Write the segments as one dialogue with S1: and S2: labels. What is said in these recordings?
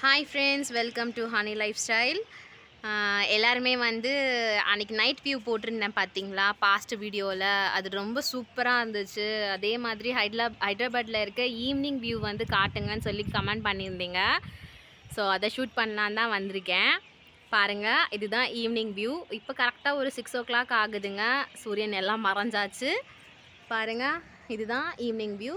S1: Hi friends, welcome to honey life style. எல்லாருமே வந்து அன்றைக்கி நைட் வியூ போட்டிருந்தேன் பார்த்தீங்களா, பாஸ்ட் வீடியோவில். அது ரொம்ப சூப்பராக இருந்துச்சு. அதே மாதிரி ஹைதராபாத்தில் இருக்க ஈவினிங் வியூ வந்து காட்டுங்கன்னு சொல்லி கமெண்ட் பண்ணியிருந்தீங்க. ஸோ அதை ஷூட் பண்ணலான்னு தான் வந்திருக்கேன். பாருங்கள், இதுதான் ஈவினிங் வியூ. இப்போ கரெக்டாக ஒரு 6 o'clock ஆகுதுங்க. சூரியன் எல்லாம் மறைஞ்சாச்சு. பாருங்கள், இதுதான் ஈவினிங் வியூ.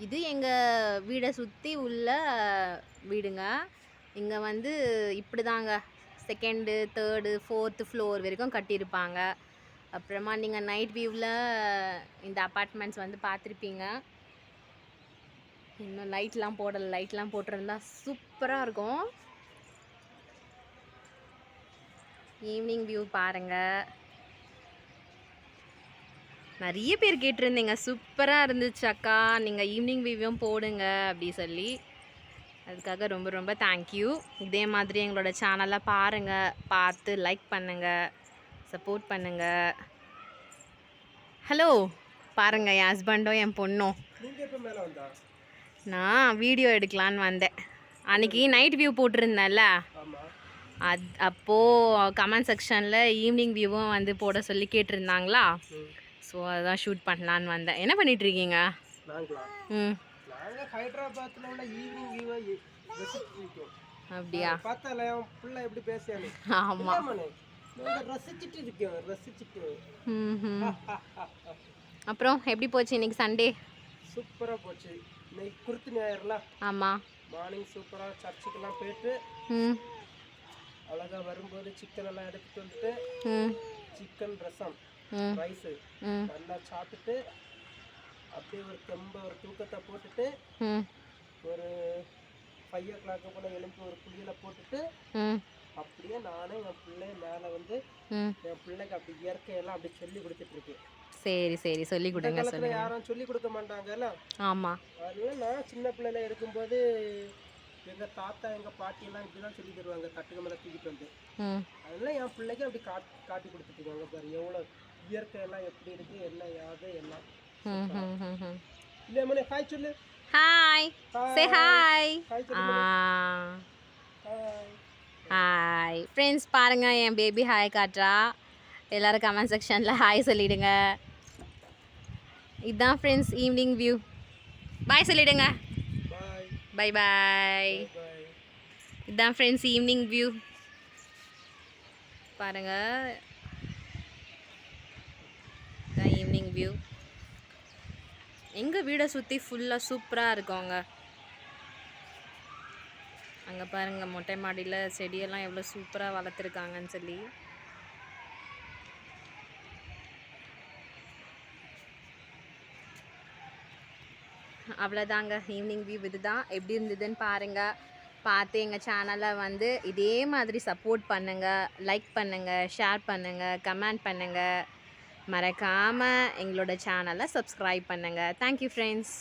S1: இது எங்கள் வீடை சுற்றி உள்ள வீடுங்க. இங்கே வந்து இப்படி தாங்க 2nd, 3rd, 4th ஃப்ளோர் வரைக்கும் கட்டியிருப்பாங்க. அப்புறமா நீங்கள் நைட் வியூவில் இந்த அப்பார்ட்மெண்ட்ஸ் வந்து பார்த்துருப்பீங்க. இன்னும் லைட்லாம் போடலை. லைட்லாம் போட்டிருந்தா சூப்பராக இருக்கும். ஈவினிங் வியூ பாருங்கள். நிறைய பேர் கேட்டிருந்தீங்க, சூப்பராக இருந்துச்சு அக்கா, நீங்கள் ஈவினிங் வியூவும் போடுங்க அப்படி சொல்லி. அதுக்காக ரொம்ப ரொம்ப தேங்க்யூ. இதே மாதிரி எங்களோட சேனலை பாருங்கள், பார்த்து லைக் பண்ணுங்கள், சப்போர்ட் பண்ணுங்கள். ஹலோ, பாருங்கள், என் ஹஸ்பண்டும் என் பொண்ணும். நான் வீடியோ எடுக்கலான்னு வந்தேன். அன்றைக்கி நைட் வியூ போட்டிருந்தேன்ல, அப்போது கமெண்ட் செக்ஷனில் ஈவினிங் வியூவும் வந்து போட சொல்லி கேட்டிருந்தாங்களா. ஸோ அதான் ஷூட் பண்ணலான்னு வந்தேன். என்ன பண்ணிகிட்ருக்கீங்க?
S2: ஹைதராபாத்தில் உள்ள ஈவினிங் வியூவை ரசிச்சிருக்கோம்.
S1: அப்படியா?
S2: பார்த்தால புள்ள எப்படி பேசியானே.
S1: ஆமாம்,
S2: ரசிச்சுட்டு இருக்கோம், ரசிச்சுட்டு.
S1: அப்புறம் எப்படி போச்சு இன்னைக்கு சண்டே?
S2: சூப்பராக போச்சு. இன்னைக்கு குருத்து ஞாயிறுல.
S1: ஆமாம்,
S2: மார்னிங் சூப்பராக சர்ச்சுக்கெல்லாம் போயிட்டு அழகாக வரும்போது சிக்கன் எல்லாம் எடுத்துட்டு வந்துட்டு சிக்கன் ரசம் ரைஸு நல்லா சாப்பிட்டுட்டு அப்படியே ஒரு தூக்கத்தை போட்டுட்டு ஒரு 5 o'clock போல் எழுப்பி ஒரு குளியலை போட்டுட்டு அப்படியே நானும் என் பிள்ளை மேலே வந்து என் பிள்ளைக்கு அப்படி இயற்கையெல்லாம் அப்படி சொல்லி கொடுத்துட்டு இருக்கேன்.
S1: சரி சரி, சொல்லி கொடுங்க.
S2: யாரும் சொல்லி கொடுக்க மாட்டாங்கல்ல.
S1: ஆமாம்,
S2: அதனால நான் சின்ன பிள்ளைல இருக்கும்போது எங்கள் தாத்தா எங்கள் பாட்டியெல்லாம் இப்படி தான் சொல்லி தருவாங்க, தட்டுக்கு மேலே தூக்கிட்டு வந்து. அதனால என் பிள்ளைக்கு அப்படி காட்டி கொடுத்துட்டுருக்காங்க. பாரு எவ்வளோ இயற்கையெல்லாம் எப்படி இருக்குது, என்ன யாது எல்லாம். இல்லையா மணி, ஹாய் சொல்லு.
S1: Hi, say hi. Hi friends, பாருங்கள், என் பேபி ஹாய் காட்டுறா. எல்லோரும் கமெண்ட் செக்ஷனில் ஹாய் சொல்லிவிடுங்க. இதுதான் ஃப்ரெண்ட்ஸ் ஈவினிங் வியூ. பாய் சொல்லிவிடுங்க. Bye bye. இதுதான் ஃப்ரெண்ட்ஸ் ஈவினிங் வியூ. பாருங்கள், இதுதான் ஈவினிங் வியூ. எங்கள் வீடை சுற்றி ஃபுல்லாக சூப்பராக இருக்குங்க. அங்கே பாருங்கள், மொட்டை மாடியில் செடியெல்லாம் எவ்வளோ சூப்பராக வளர்த்துருக்காங்கன்னு சொல்லி. அவ்வளோதாங்க ஈவினிங் வியூ. இதுதான். எப்படி இருந்ததுன்னு பாருங்கள். பார்த்து எங்கள் சேனலை வந்து இதே மாதிரி சப்போர்ட் பண்ணுங்கள், லைக் பண்ணுங்கள், ஷேர் பண்ணுங்கள், கமெண்ட் பண்ணுங்கள். மறக்காமல் எங்களோட சேனலை சப்ஸ்கிரைப் பண்ணுங்கள். Thank you friends.